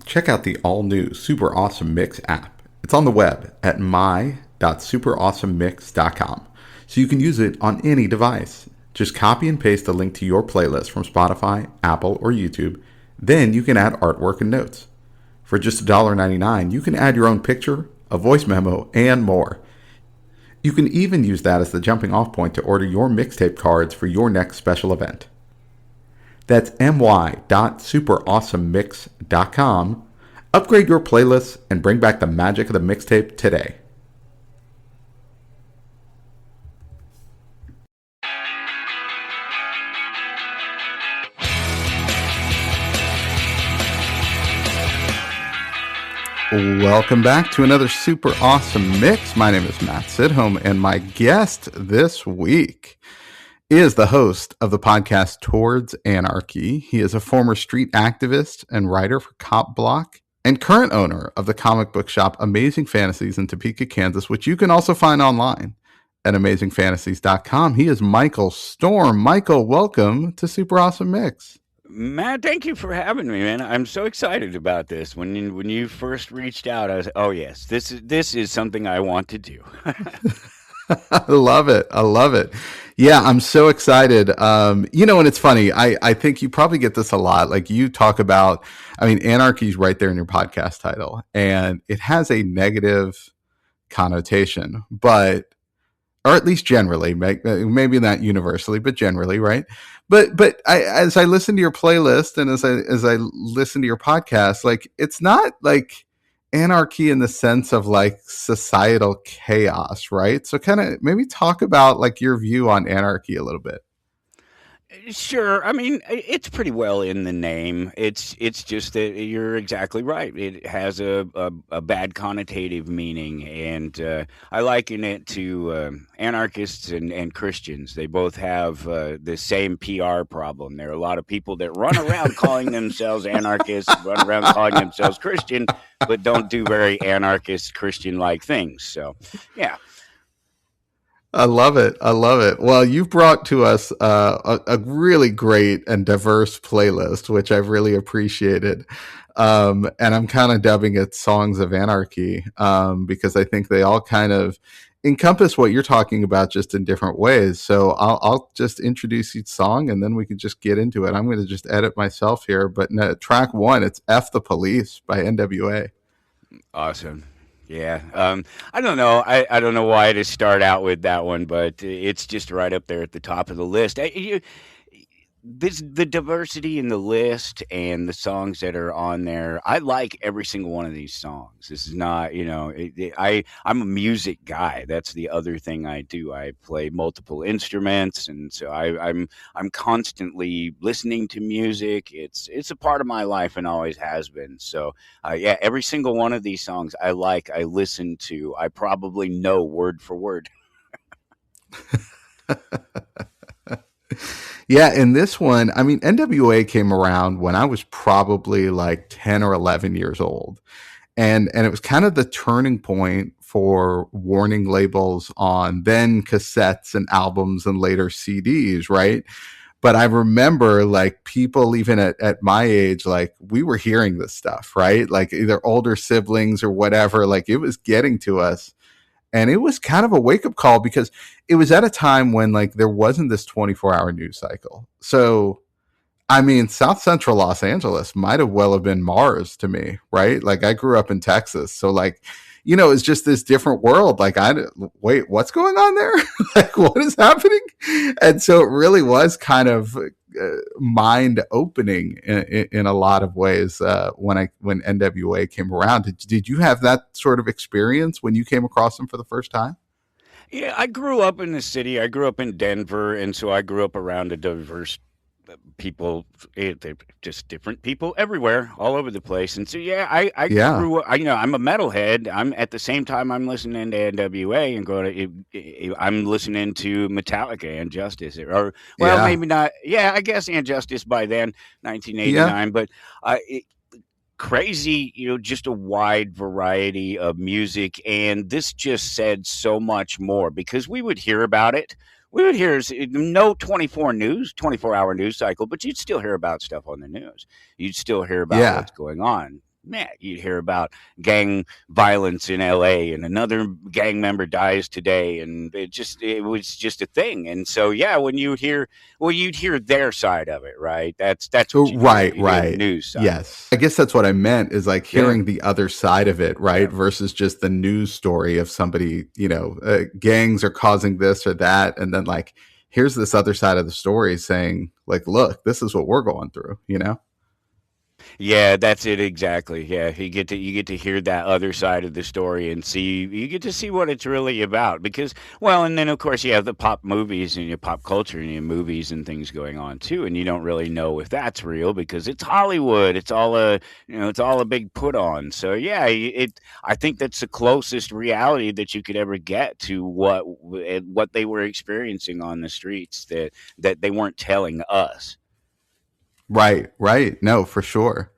check out the all-new Super Awesome Mix app. It's on the web at my.superawesomemix.com, so you can use it on any device. Just copy and paste the link to your playlist from Spotify, Apple, or YouTube. Then you can add artwork and notes. For just $1.99, you can add your own picture, a voice memo, and more. You can even use that as the jumping off point to order your mixtape cards for your next special event. That's my.superawesomemix.com. Upgrade your playlists and bring back the magic of the mixtape today. Welcome back to another super awesome mix. My name is Matt Sidholm, and my guest this week is the host of the podcast Towards Anarchy. He is a former street activist and writer for Cop Block and current owner of the comic book shop Amazing Fantasies in Topeka, Kansas, which you can also find online at amazingfantasies.com. He is Michael Storm. Michael, welcome to Super Awesome Mix. Matt, thank you for having me, man. I'm so excited about this. When you first reached out, I was, oh yes, this is something I want to do. I love it. I love it. Yeah, I'm so excited. And it's funny. I think you probably get this a lot. Like you talk about, anarchy is right there in your podcast title, and it has a negative connotation, or at least generally, maybe not universally, but generally, right? But as I listen to your playlist and as I listen to your podcast, like it's not like anarchy in the sense of like societal chaos, right? So kind of maybe talk about like your view on anarchy a little bit. Sure. It's pretty well in the name. It's just that you're exactly right. It has a bad connotative meaning, and I liken it to anarchists and Christians. They both have the same PR problem. There are a lot of people that run around calling themselves anarchists, run around calling themselves Christian, but don't do very anarchist Christian-like things. So, yeah. I love it. I love it. Well, you've brought to us a really great and diverse playlist, which I've really appreciated. And I'm kind of dubbing it Songs of Anarchy because I think they all kind of encompass what you're talking about just in different ways. So I'll just introduce each song and then we can just get into it. I'm going to just edit myself here. But track one, it's F the Police by NWA. Awesome. Yeah. I don't know. I don't know why to start out with that one, but it's just right up there at the top of the list. The diversity in the list and the songs that are on there, I like every single one of these songs. This is not, I'm a music guy. That's the other thing I do. I play multiple instruments, and so I'm constantly listening to music. It's a part of my life and always has been. So yeah, every single one of these songs I like, I listen to, I probably know word for word. Yeah, in this one, NWA came around when I was probably like 10 or 11 years old. And it was kind of the turning point for warning labels on then cassettes and albums and later CDs, right? But I remember like people even at my age, like we were hearing this stuff, right? Like either older siblings or whatever, like it was getting to us. And it was kind of a wake up call because it was at a time when like there wasn't this 24-hour news cycle. So, South Central Los Angeles might have well have been Mars to me, right? Like I grew up in Texas. So like, it's just this different world. Like wait, what's going on there? Like what is happening? And so it really was kind of mind opening in a lot of ways when NWA came around. Did you have that sort of experience when you came across them for the first time? Yeah, I grew up in the city. I grew up in Denver, and so I grew up around a diverse people, they're just different people everywhere, all over the place. And so, yeah, I Yeah. grew up, I'm a metalhead. I'm at the same time I'm listening to NWA and I'm listening to Metallica and Justice, or, well, Yeah. maybe not. Yeah, I guess and Justice by then, 1989, but crazy, just a wide variety of music. And this just said so much more because we would hear about it. We would hear no 24-hour news cycle, but you'd still hear about stuff on the news. You'd still hear about what's going on. yeah, you'd hear about gang violence in LA and another gang member dies today, and it was just a thing. And so yeah, you'd hear their side of it, right? That's what you'd hear. Right, You'd hear the right. news side of it. Yes. I guess that's what I meant is like Yeah. hearing the other side of it, Yeah. right? Versus just the news story of somebody, gangs are causing this or that. And then like, here's this other side of the story saying, like, look, this is what we're going through, you know? Yeah, that's it exactly. Yeah, you get to hear that other side of the story and see you get to see what it's really about because well, and then of course you have the pop movies and your pop culture and your movies and things going on too, and you don't really know if that's real because it's Hollywood. It's all it's all a big put on. So yeah, I think that's the closest reality that you could ever get to what they were experiencing on the streets that they weren't telling us. Right, right. No, for sure.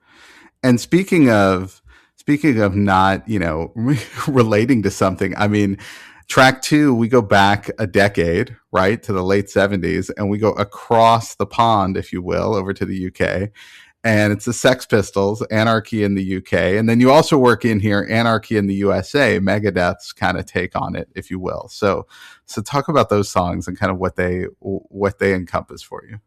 And speaking of not, relating to something, I mean, track two, we go back a decade, right, to the late 70s, and we go across the pond, if you will, over to the UK. And it's the Sex Pistols, Anarchy in the UK. And then you also work in here, Anarchy in the USA, Megadeth's kind of take on it, if you will. So talk about those songs and kind of what they encompass for you.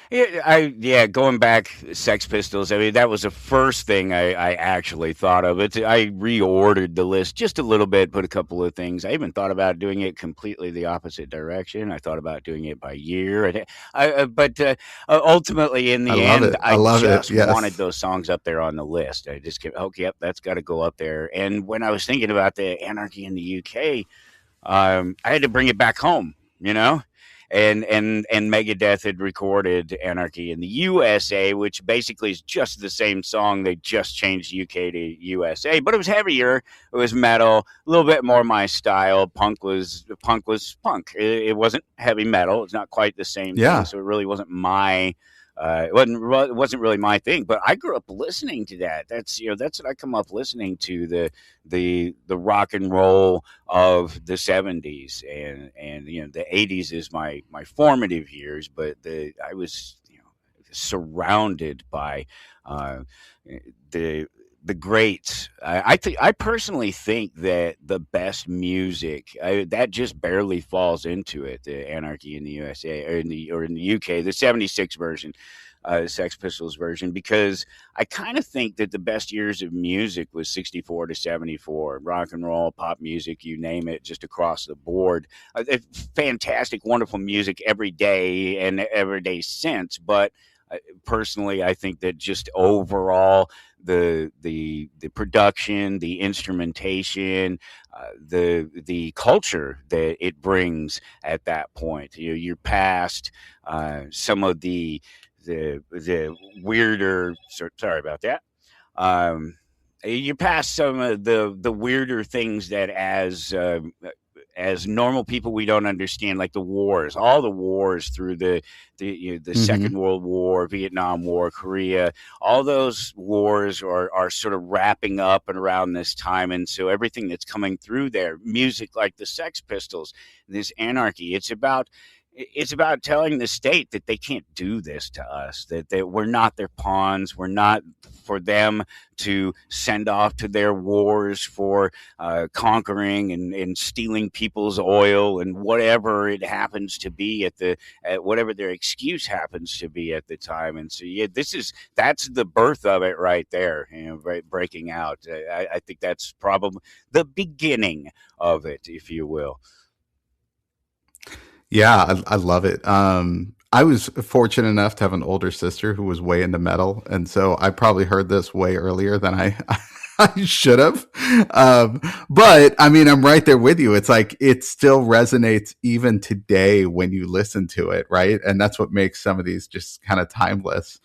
Yeah, going back, Sex Pistols. I mean, that was the first thing I actually thought of. I reordered the list just a little bit, put a couple of things. I even thought about doing it completely the opposite direction. I thought about doing it by year. But ultimately, in I the love end, it. I I love it. just wanted Yes. those songs up there on the list. I just kept, okay, yep, that's got to go up there. And when I was thinking about the Anarchy in the UK, I had to bring it back home, you know. And Megadeth had recorded Anarchy in the USA, which basically is just the same song. They just changed UK to USA, but it was heavier. It was metal, a little bit more my style. Punk was punk. It wasn't heavy metal. It's not quite the same thing. Yeah. So it really wasn't my. It wasn't really my thing, but I grew up listening to that. That's what I come up listening to the rock and roll of the 70s and the 80s is my formative years, but the I was surrounded by uh, the the greats. I personally think that the best music that just barely falls into it. The Anarchy in the USA or in the UK, the '76 version, the Sex Pistols version, because I kind of think that the best years of music was '64 to '74, rock and roll, pop music, you name it, just across the board. Fantastic, wonderful music every day and every day since, but personally, I think that just overall the production, the instrumentation, the culture that it brings at that point. You're past some of the weirder. Sorry about that. Um, you're past some of the weirder things that as normal people we don't understand, like the wars, all the wars through the Hmm. Second World War, Vietnam War, Korea, all those wars are sort of wrapping up and around this time, and so everything that's coming through there, music like the Sex Pistols, this Anarchy, it's about telling the state that they can't do this to us, that we're not their pawns, we're not for them to send off to their wars for conquering and stealing people's oil and whatever it happens to be at whatever their excuse happens to be at the time. And so yeah, that's the birth of it right there, right, breaking out. I think that's probably the beginning of it, if you will. Yeah, I love it. I was fortunate enough to have an older sister who was way into metal, and so I probably heard this way earlier than I I should have. Um, but I mean, I'm right there with you. It's like it still resonates even today when you listen to it, right? And that's what makes some of these just kind of timeless.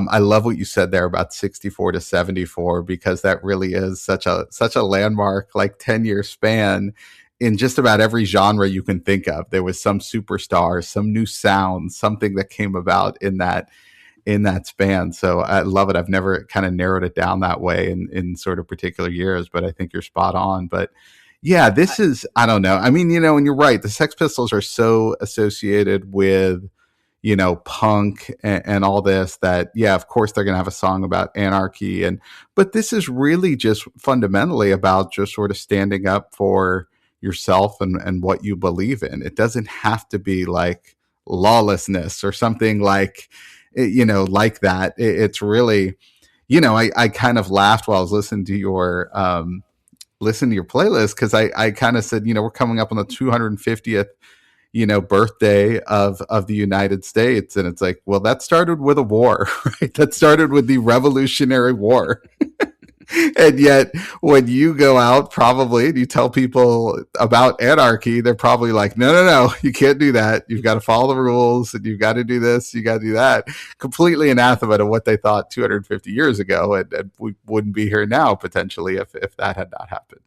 I love what you said there about 64 to 74 because that really is such a landmark, like 10-year span in just about every genre you can think of. There was some superstar, some new sound, something that came about in that span. So I love it. I've never kind of narrowed it down that way in sort of particular years, but I think you're spot on. But yeah, this is, I don't know. I mean, and you're right. The Sex Pistols are so associated with, punk and all this, that, yeah, of course they're going to have a song about anarchy. But this is really just fundamentally about just sort of standing up for yourself and what you believe in. It doesn't have to be like lawlessness or something like, like that. It's really, I kind of laughed while I was listening to your playlist, because I kind of said, we're coming up on the 250th, birthday of the United States. And it's like, well, that started with a war, right? That started with the Revolutionary War. And yet, when you go out, probably, and you tell people about anarchy, they're probably like, no, no, no, you can't do that. You've got to follow the rules, and you've got to do this, you got to do that. Completely anathema to what they thought 250 years ago. And we wouldn't be here now, potentially, if that had not happened.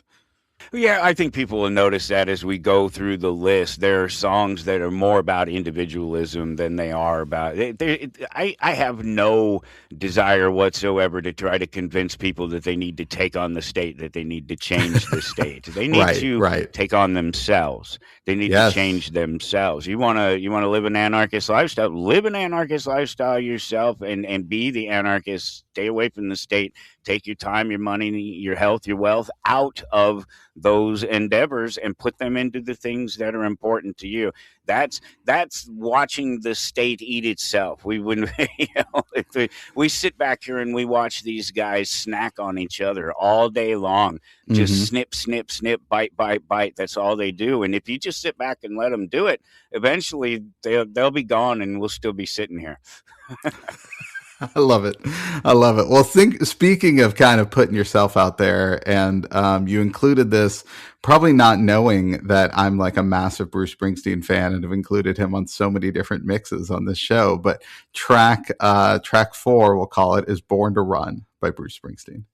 Yeah, I think people will notice that as we go through the list. There are songs that are more about individualism than they are about. I have no desire whatsoever to try to convince people that they need to take on the state, that they need to change the state. They need Right, to right. take on themselves. They need to Yes. change themselves. You wanna live an anarchist lifestyle? Live an anarchist lifestyle yourself, and be the anarchist. Stay away from the state. Take your time, your money, your health, your wealth out of those endeavors and put them into the things that are important to you. That's watching the state eat itself. We wouldn't, if we sit back here and we watch these guys snack on each other all day long, just Mm-hmm. snip, snip, snip, bite, bite, bite. That's all they do. And if you just sit back and let them do it, eventually they'll be gone, and we'll still be sitting here. I love it. I love it. Well, speaking of kind of putting yourself out there, and you included this, probably not knowing that I'm like a massive Bruce Springsteen fan and have included him on so many different mixes on this show. But track 4, we'll call it, is "Born to Run" by Bruce Springsteen.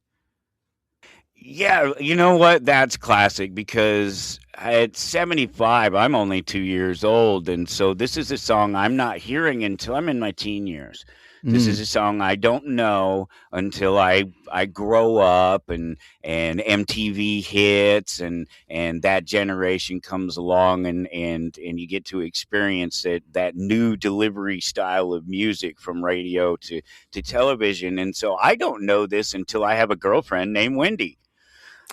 Yeah, you know what? That's classic because at 75, I'm only 2 years old. And so this is a song I'm not hearing until I'm in my teen years. This is Mm. a song I don't know until I grow up, and MTV hits, and that generation comes along, and you get to experience that new delivery style of music from radio to television. And so I don't know this until I have a girlfriend named Wendy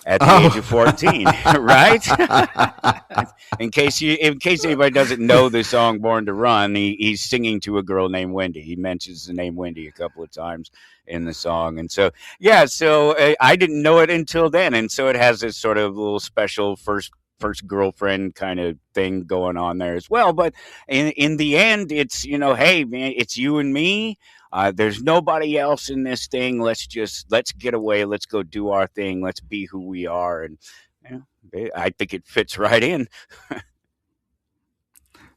at the age of 14, right? Oh. In case anybody doesn't know the song "Born to Run," he's singing to a girl named Wendy. He mentions the name Wendy a couple of times in the song, and so yeah, so I didn't know it until then, and so it has this sort of little special first girlfriend kind of thing going on there as well. But in the end, it's, hey man, it's you and me. There's nobody else in this thing. Let's get away. Let's go do our thing. Let's be who we are. And I think it fits right in.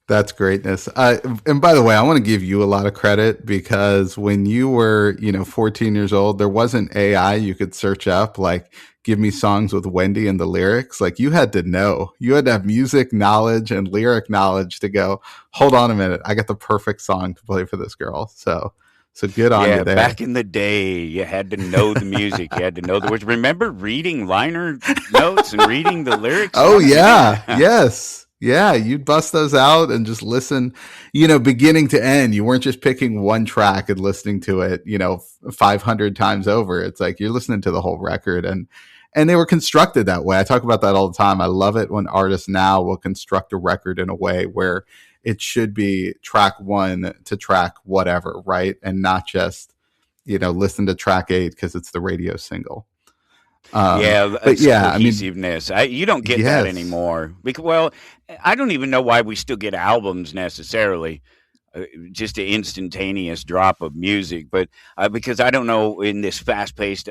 That's greatness. And by the way, I want to give you a lot of credit, because when you were, 14 years old, there wasn't AI you could search up, like, give me songs with Wendy and the lyrics. Like, you had to know. You had to have music knowledge and lyric knowledge to go, hold on a minute, I got the perfect song to play for this girl. So good on you Yeah, there. back in the day, you had to know the music. You had to know the words. Remember reading liner notes and reading the lyrics Oh on it? yeah, Yeah. yes, yeah. You'd bust those out and just listen, beginning to end. You weren't just picking one track and listening to it, 500 times over. It's like you're listening to the whole record, and they were constructed that way. I talk about that all the time. I love it when artists now will construct a record in a way where it should be track 1 to track whatever, right, and not just listen to track 8 because it's the radio single. Yeah, But it's yeah, I mean, cohesiveness. You don't get that yes. anymore. Because, well, I don't even know why we still get albums necessarily. Just an instantaneous drop of music, but because I don't know, in this fast-paced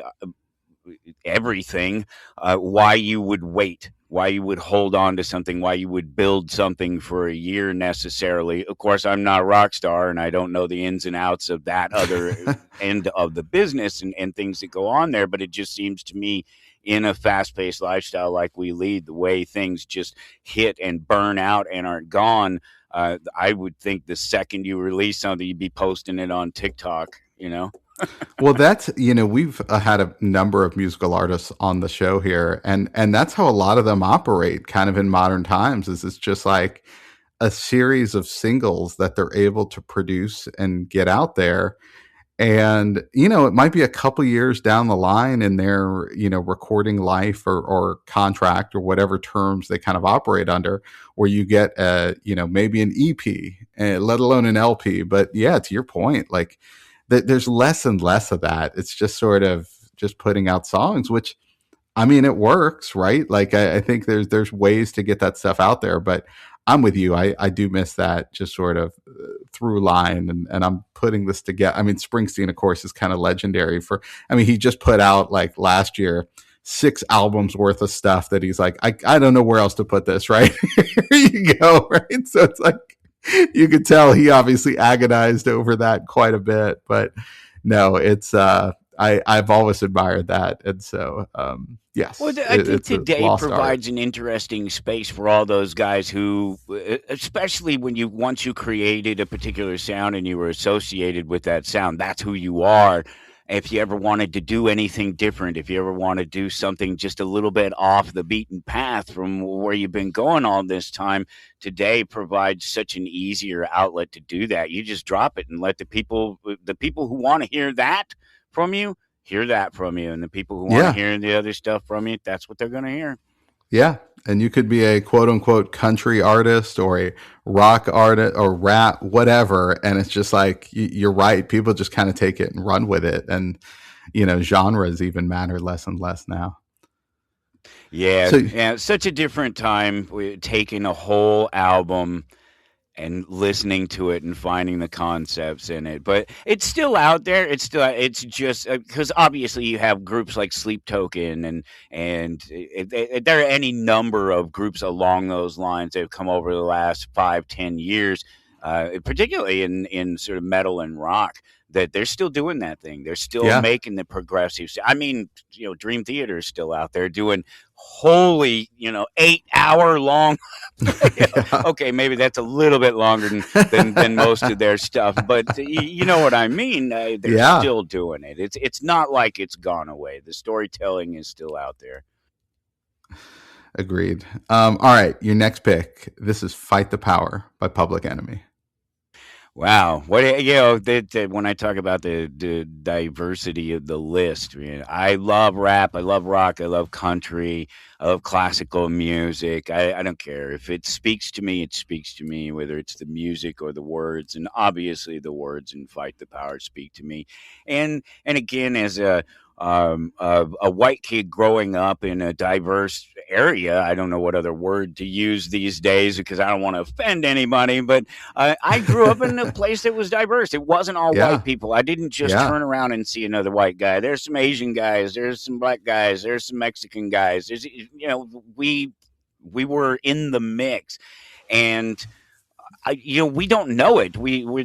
everything, why you would wait, why you would hold on to something, why you would build something for a year necessarily. Of course, I'm not a rock star, and I don't know the ins and outs of that other end of the business, and things that go on there. But it just seems to me, in a fast-paced lifestyle like we lead, the way things just hit and burn out and aren't gone, I would think the second you release something, you'd be posting it on TikTok. Well, that's, we've had a number of musical artists on the show here, and that's how a lot of them operate kind of in modern times. Is it's just like a series of singles that they're able to produce and get out there. And it might be a couple years down the line in their recording life or contract or whatever terms they kind of operate under, where you get maybe an EP, let alone an LP. But yeah, to your point, like there's less and less of that. It's just sort of just putting out songs, which, I mean, it works, right? Like I think there's ways to get that stuff out there, but I'm with you. I do miss that just sort of through line, and I'm putting this together. I mean, Springsteen, of course, is kind of legendary for. I mean, he just put out like last year 6 albums worth of stuff that he's like, I don't know where else to put this. Right, here you go. Right, so it's like you could tell he obviously agonized over that quite a bit, but no, it's I've always admired that, and so Well, yes, I think it's a today lost art. provides an interesting space for all those guys who, especially when once you created a particular sound and you were associated with that sound, that's who you are. If you ever wanted to do anything different, if you ever want to do something just a little bit off the beaten path from where you've been going all this time, today provides such an easier outlet to do that. You just drop it and let the people who want to hear that from you hear that from you, and the people who want to Yeah, hear the other stuff from you, that's what they're going to hear. yeah, and you could be a quote unquote country artist or a rock artist or rap, whatever, and it's just like you're right. People just kind of take it and run with it, and genres even matter less and less now. Yeah, So yeah, such a different time. Taking a whole album and listening to it and finding the concepts in it. But it's still out there. It's just because obviously you have groups like Sleep Token and there are any number of groups along those lines that have come over the last 5-10 years, particularly in sort of metal and rock. That they're still doing that thing. They're still yeah, making the progressive. I mean, Dream Theater is still out there doing holy, 8 hour long. yeah, Okay, maybe that's a little bit longer than most of their stuff, but you know what I mean. They're yeah. still doing it. It's not like it's gone away. The storytelling is still out there. Agreed. All right, your next pick. This is "Fight the Power" by Public Enemy. Wow, when I talk about the diversity of the list, man, I love rap, I love rock, I love country, I love classical music. I don't care if it speaks to me, it speaks to me, whether it's the music or the words, and obviously the words in "Fight the Power" speak to me. And again, as a white kid growing up in a diverse area. I don't know what other word to use these days because I don't want to offend anybody, but I grew up in a place that was diverse. It wasn't all white Yeah, people. I didn't just yeah, turn around and see another white guy. There's some Asian guys, there's some black guys, there's some Mexican guys. We were in the mix. And we don't know it.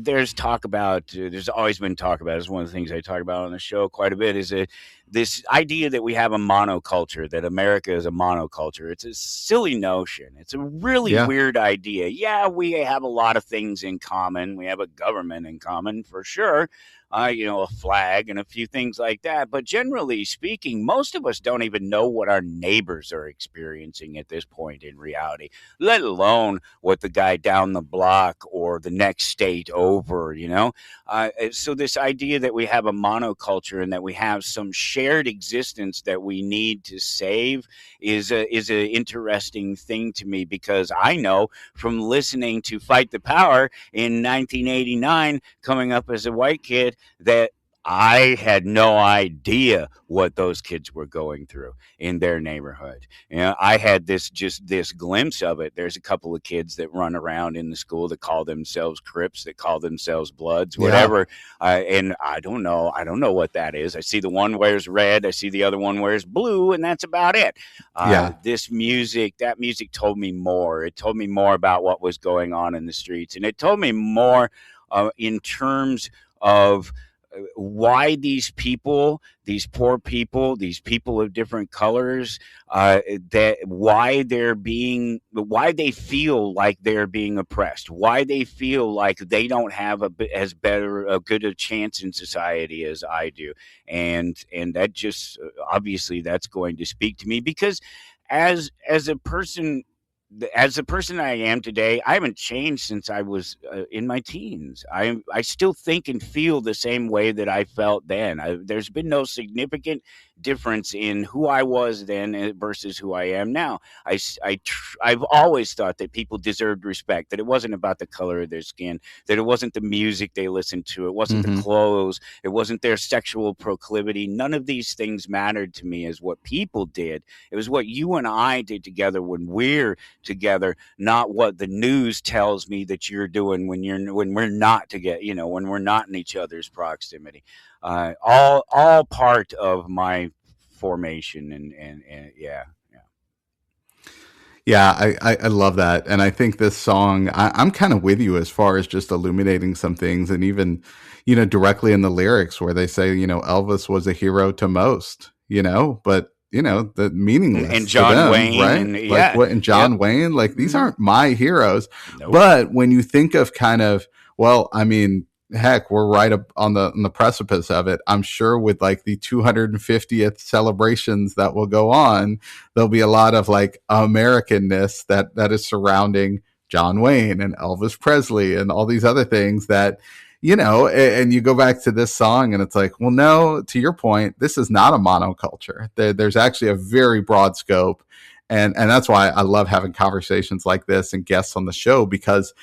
There's talk about. There's always been talk about. It's one of the things I talk about on the show quite a bit. Is this idea that we have a monoculture, that America is a monoculture. It's a silly notion. It's a really yeah, weird idea. Yeah, we have a lot of things in common. We have a government in common for sure. A flag and a few things like that. But generally speaking, most of us don't even know what our neighbors are experiencing at this point in reality, let alone what the guy down the block or the next state over. So this idea that we have a monoculture and that we have some shared existence that we need to save is a interesting thing to me, because I know from listening to "Fight the Power" in 1989, coming up as a white kid, that I had no idea what those kids were going through in their neighborhood. I had this glimpse of it. There's a couple of kids that run around in the school that call themselves Crips, that call themselves Bloods, yeah, whatever. And I don't know. I don't know what that is. I see the one wears red. I see the other one wears blue, and that's about it. yeah, That music told me more. It told me more about what was going on in the streets, and it told me more in terms of why these people, these poor people, these people of different colors, that why they feel like they're being oppressed, why they feel like they don't have a good a chance in society as I do, and that just obviously that's going to speak to me, because as a person as the person I am today, I haven't changed since I was in my teens. I still think and feel the same way that I felt then. There's been no significant difference in who I was then versus who I am now. I've always thought that people deserved respect. That it wasn't about the color of their skin. That it wasn't the music they listened to. It wasn't the Mm-hmm. clothes. It wasn't their sexual proclivity. None of these things mattered to me as what people did. It was what you and I did together when we're together, not what the news tells me that you're doing when we're not together, when we're not in each other's proximity. All part of my formation, and yeah. Yeah, I love that. And I think this song, I'm kind of with you as far as just illuminating some things. And even, directly in the lyrics where they say, Elvis was a hero to most, but, the And meaningless to John them, Wayne, right? and Like yeah, what, and yep. John Wayne, like these Hmm. aren't my heroes. Nope. But when you think of kind of, well, I mean, heck, we're right up on the precipice of it. I'm sure with like the 250th celebrations that will go on, there'll be a lot of like Americanness that is surrounding John Wayne and Elvis Presley and all these other things that and you go back to this song and it's like, well, no, to your point, this is not a monoculture. There's actually a very broad scope, and that's why I love having conversations like this and guests on the show, because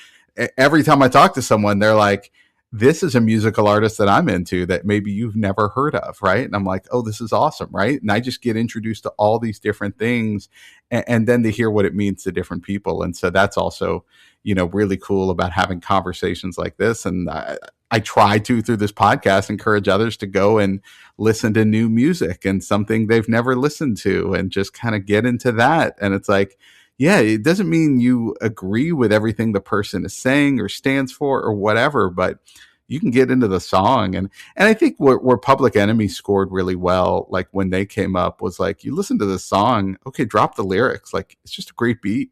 every time I talk to someone, they're like, this is a musical artist that I'm into that maybe you've never heard of, right? And I'm like, oh, this is awesome, right? And I just get introduced to all these different things, and then to hear what it means to different people. And so that's also, really cool about having conversations like this. And I try to, through this podcast, encourage others to go and listen to new music and something they've never listened to and just kind of get into that. And it's like, yeah, it doesn't mean you agree with everything the person is saying or stands for or whatever, but you can get into the song. And I think where Public Enemy scored really well, like when they came up, was like, you listen to the song, okay, drop the lyrics. Like, it's just a great beat,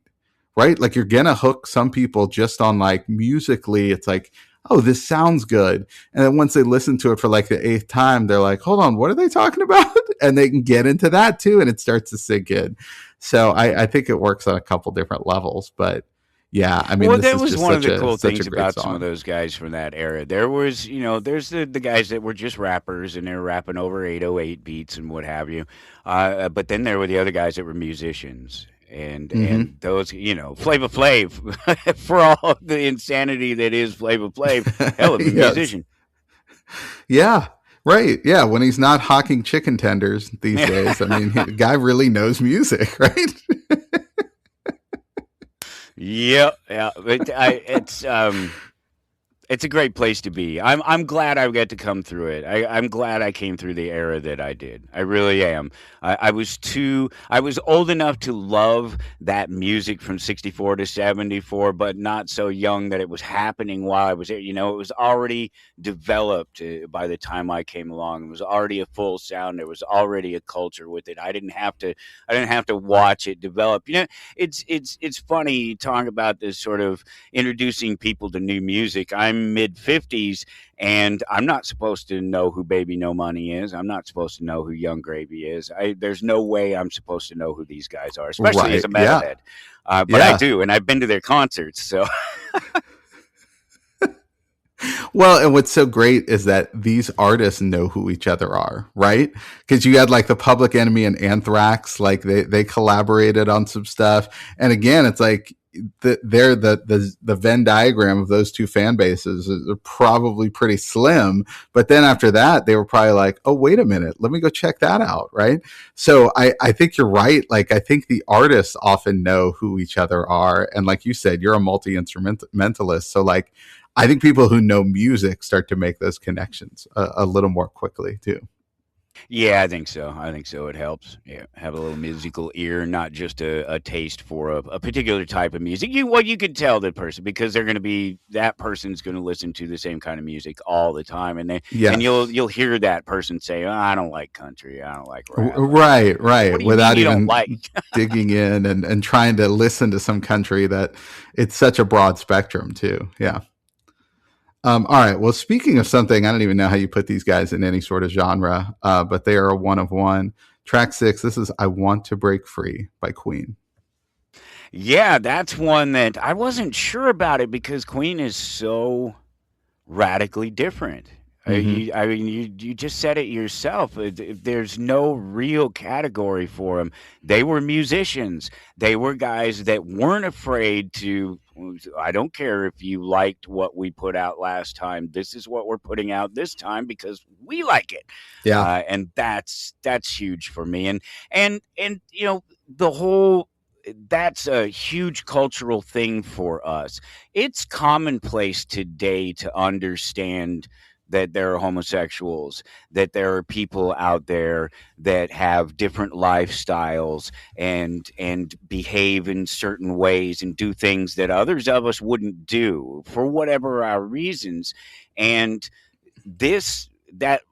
right? Like, you're gonna hook some people just on like musically, it's like, oh, this sounds good. And then once they listen to it for like the eighth time, they're like, hold on, what are they talking about? And they can get into that too, and it starts to sink in. So I think it works on a couple different levels. But yeah, I mean, Well, this that is was just one of the cool such a things great about some of song. those guys from that era. There was, there's the guys that were just rappers and they were rapping over 808 beats and what have you. But then there were the other guys that were musicians. Mm-hmm. And those, Flava Flav, for all the insanity that is Flava Flav, hell of a Yes. musician. Yeah. Right. Yeah. When he's not hawking chicken tenders these days, I mean, the guy really knows music, right? Yep, yeah. It's a great place to be. I'm glad I got to come through it. I'm glad I came through the era that I did. I really am. I was old enough to love that music from 64 to 74, but not so young that it was happening while I was there. It was already developed by the time I came along. It was already a full sound. There was already a culture with it. I didn't have to watch it develop. It's funny talking about this sort of introducing people to new music. I'm mid 50s and I'm not supposed to know who Baby No Money is. I'm not supposed to know who Young Gravy is. There's no way I'm supposed to know who these guys are, especially as Right. a Yeah. metalhead. But I Yeah. do, and I've been to their concerts. So Well, and what's so great is that these artists know who each other are, right? Because you had like the Public Enemy and Anthrax, like they collaborated on some stuff. And again, it's like they're the Venn diagram of those two fan bases are probably pretty slim. But then after that, they were probably like, oh, wait a minute, let me go check that out, right? So I think you're right. Like, I think the artists often know who each other are. And like you said, you're a multi-instrumentalist. So like, I think people who know music start to make those connections a little more quickly too. yeah, I think so. I think so. It helps. Yeah, have a little musical ear, not just a taste for a particular type of music. You can tell the person because they're going to be that person's going to listen to the same kind of music all the time, and Yes. you'll hear that person say, oh, "I don't like country. I don't like rap." Right, What right. do you mean Without you don't even like? digging in and trying to listen to some country that it's such a broad spectrum too. Yeah. All right. Well, speaking of something, I don't even know how you put these guys in any sort of genre, but they are a one of one. Track 6, this is I Want to Break Free by Queen. Yeah, that's one that I wasn't sure about it because Queen is so radically different. Hmm. I mean, you just said it yourself. There's no real category for them. They were musicians. They were guys that weren't afraid to. I don't care if you liked what we put out last time. This is what we're putting out this time because we like it, Yeah. and that's huge for me. And you know the whole that's a huge cultural thing for us. It's commonplace today to understand that there are homosexuals, that there are people out there that have different lifestyles and behave in certain ways and do things that others of us wouldn't do for whatever our reasons. And this that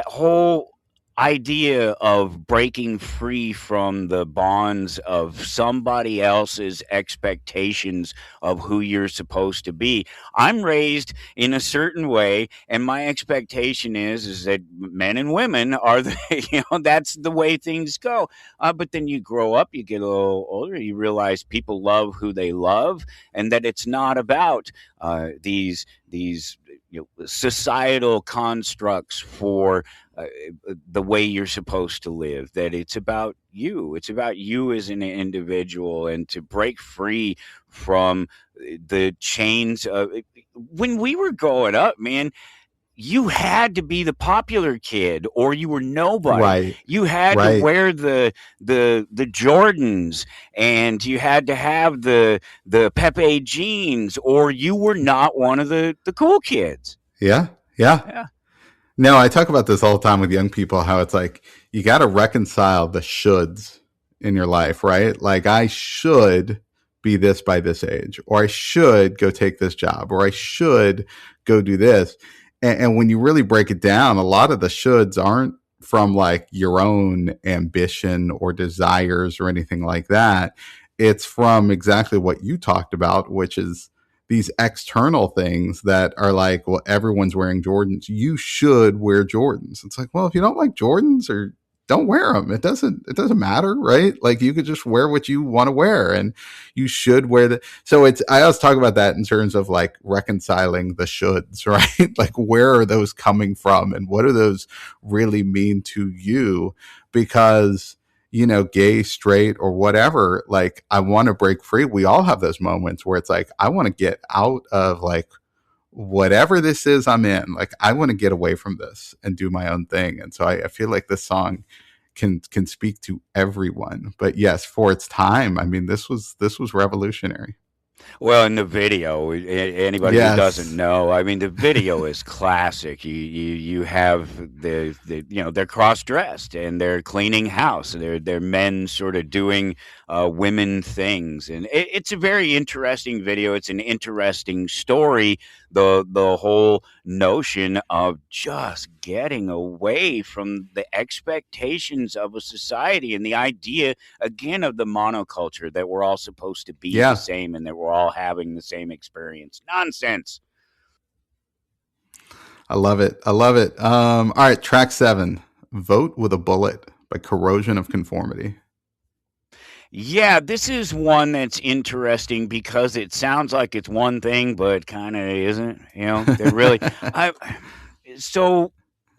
whole idea of breaking free from the bonds of somebody else's expectations of who you're supposed to be. I'm raised in a certain way, and my expectation is that men and women are the that's the way things go. But then you grow up, you get a little older, you realize people love who they love, and that it's not about these societal constructs for the way you're supposed to live, that it's about you as an individual, and to break free from the chains of when we were growing up, man. You had to be the popular kid or you were nobody. Right. You had to Right. wear the Jordans, and you had to have the Pepe jeans, or you were not one of the cool kids. Yeah. Yeah. Yeah. No, I talk about this all the time with young people, how it's like you got to reconcile the shoulds in your life, right? Like, I should be this by this age, or I should go take this job, or I should go do this. And when you really break it down, a lot of the shoulds aren't from like your own ambition or desires or anything like that. It's from exactly what you talked about, which is these external things that are like, well, everyone's wearing Jordans. You should wear Jordans. It's like, well, if you don't like Jordans, or don't wear them. It doesn't matter, right? Like, you could just wear what you want to wear, and you should wear the. So it's, I always talk about that in terms of like reconciling the shoulds, right? Like, where are those coming from, and what do those really mean to you? Because, gay, straight, or whatever, like, I want to break free. We all have those moments where it's like, I want to get out of like whatever this is I'm in. Like, I want to get away from this and do my own thing. And so I feel like this song can speak to everyone. But yes, for its time, I mean, this was revolutionary. Well, in the video, anybody who doesn't Yes. know, I mean, the video is classic. You have they're cross dressed and they're cleaning house. They're men sort of doing women things, and it's a very interesting video. It's an interesting story. The whole notion of just getting away from the expectations of a society, and the idea again of the monoculture, that we're all supposed to be the Yeah. same and that we're all having the same experience. Nonsense. I love it. I love it. All right, track 7, Vote with a Bullet by Corrosion of Conformity. Yeah, this is one that's interesting because it sounds like it's one thing, but kind of isn't. They're really. I so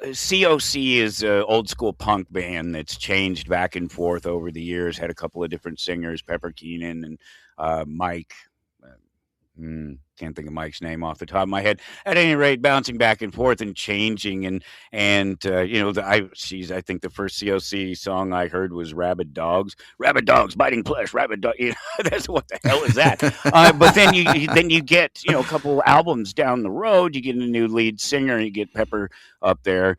COC is an old school punk band that's changed back and forth over the years. Had a couple of different singers, Pepper Keenan and Mike. uh, can't think of Mike's name off the top of my head. At any rate, bouncing back and forth and changing, I think the first COC song I heard was Rabid Dogs biting flesh, Rabid Dog. That's what the hell is that? But then you get a couple albums down the road, you get a new lead singer, and you get Pepper up there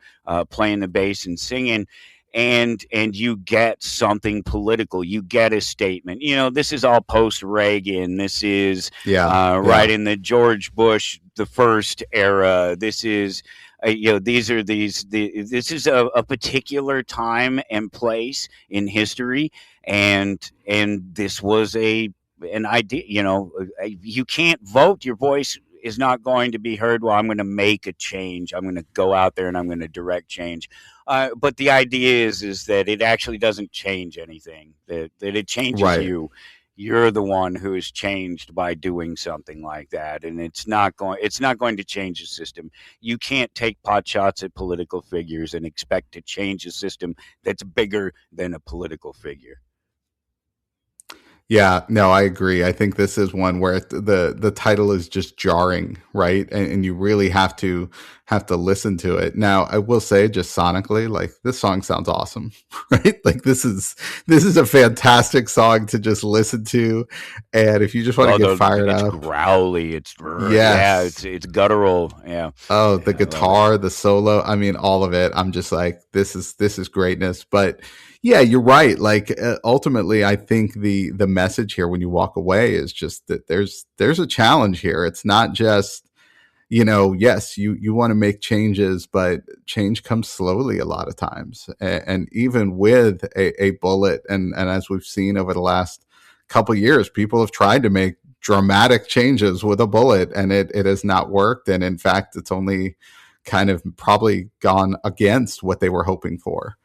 playing the bass and singing, and you get something political. You get a statement. This is all post Reagan. This is Yeah. right Yeah. in the George Bush the first era. This is this is a particular time and place in history, and this was an idea. You can't vote. Your voice is not going to be heard. Well, I'm going to make a change. I'm going to go out there and I'm going to direct change. But the idea is that it actually doesn't change anything. That it changes Right. you. you're the one who is changed by doing something like that, and it's not going to change the system. You can't take pot shots at political figures and expect to change a system that's bigger than a political figure. Yeah, no, I agree. I think this is one where the title is just jarring, right? And you really have to listen to it. Now, I will say, just sonically, like this song sounds awesome, right? Like this is a fantastic song to just listen to, and if you just want to Well, get fired it's up, growly, yeah, yes. it's guttural, yeah, Oh, the yeah, I love it. guitar, the solo, I mean all of it. I'm just like this is greatness. But yeah, you're right. Like ultimately I think the message here when you walk away is just that there's a challenge here. It's not just, yes, you want to make changes, but change comes slowly a lot of times. And even with a bullet, and as we've seen over the last couple years, people have tried to make dramatic changes with a bullet, and it has not worked. And in fact, it's only kind of probably gone against what they were hoping for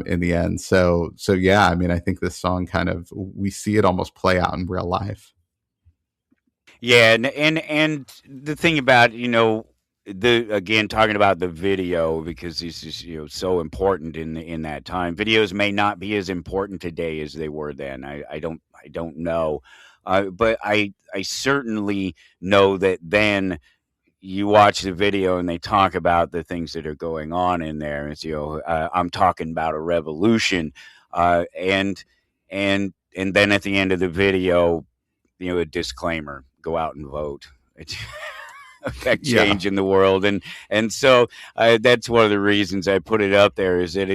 in the end. So yeah, I mean, I think this song kind of, we see it almost play out in real life. Yeah, and the thing about, the again, talking about the video, because this is, so important in that time. Videos may not be as important today as they were then. I don't know, but I certainly know that then you watch the video and they talk about the things that are going on in there. It's, I'm talking about a revolution, and then at the end of the video, a disclaimer: go out and vote. It's affect Yeah. change in the world, and so that's one of the reasons I put it up there, is that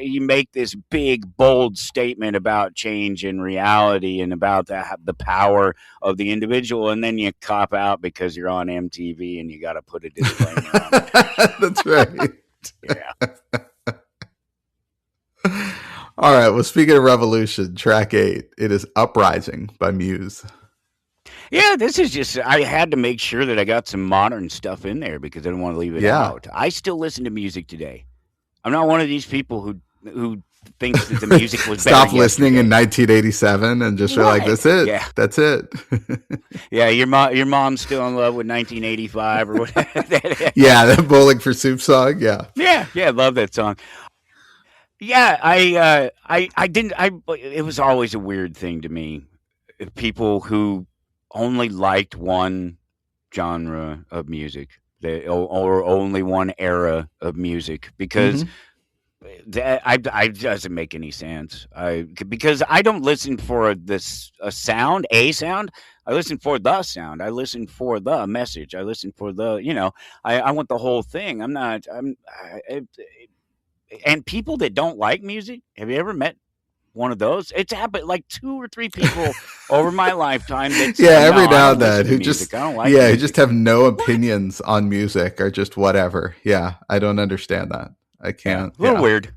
you make this big bold statement about change in reality and about the power of the individual, and then you cop out because you're on MTV and you got to put a disclaimer on it. That's right. Yeah. All right. Well, speaking of revolution, track 8, it is Uprising by Muse. Yeah, this is just, I had to make sure that I got some modern stuff in there because I didn't want to leave it Yeah. out. I still listen to music today. I'm not one of these people who thinks that the music was better Stop listening in yesterday. 1987 and just feel like, Right. that's it. Yeah. That's it. Yeah, your mom's still in love with 1985 or whatever. Yeah. That Bowling for Soup song. Yeah. Yeah, yeah, love that song. Yeah, I didn't I it was always a weird thing to me. People who only liked one genre of music, or only one era of music, because Hmm. I doesn't make any sense. Because I don't listen for a sound. I listen for the sound. I listen for the message. I listen for I want the whole thing. I'm not. And people that don't like music. Have you ever met one of those? It's happened like two or three people over my lifetime that Yeah. say, "No, Every I now don't and then listen to who music. just, I don't like yeah, who just music." have no What? opinions on music or just whatever. Yeah. I don't understand that. I Yeah, can't. a little Yeah. weird.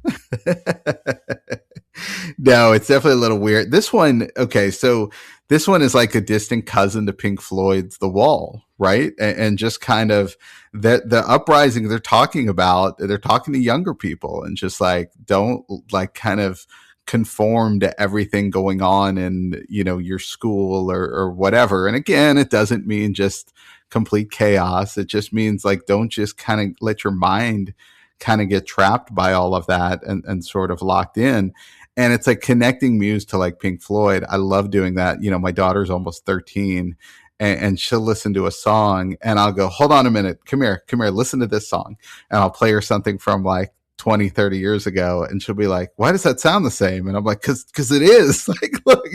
No, it's definitely a little weird. This one, okay, so this one is like a distant cousin to Pink Floyd's The Wall, right? And just kind of that the uprising they're talking to younger people and just like don't like kind of conform to everything going on in, your school or whatever. And again, it doesn't mean just complete chaos. It just means like don't just kind of let your mind kind of get trapped by all of that and sort of locked in. And it's like connecting Muse to like Pink Floyd. I love doing that. My daughter's almost 13, and she'll listen to a song and I'll go, hold on a minute, come here, listen to this song. And I'll play her something from like 20, 30 years ago. And she'll be like, why does that sound the same? And I'm like, cause it is. Like, look,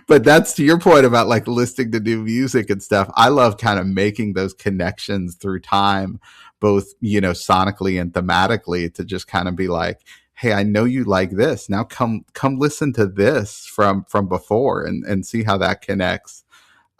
but that's to your point about like listening to new music and stuff. I love kind of making those connections through time, both, sonically and thematically, to just kind of be like, hey, I know you like this. Now come listen to this from before and see how that connects.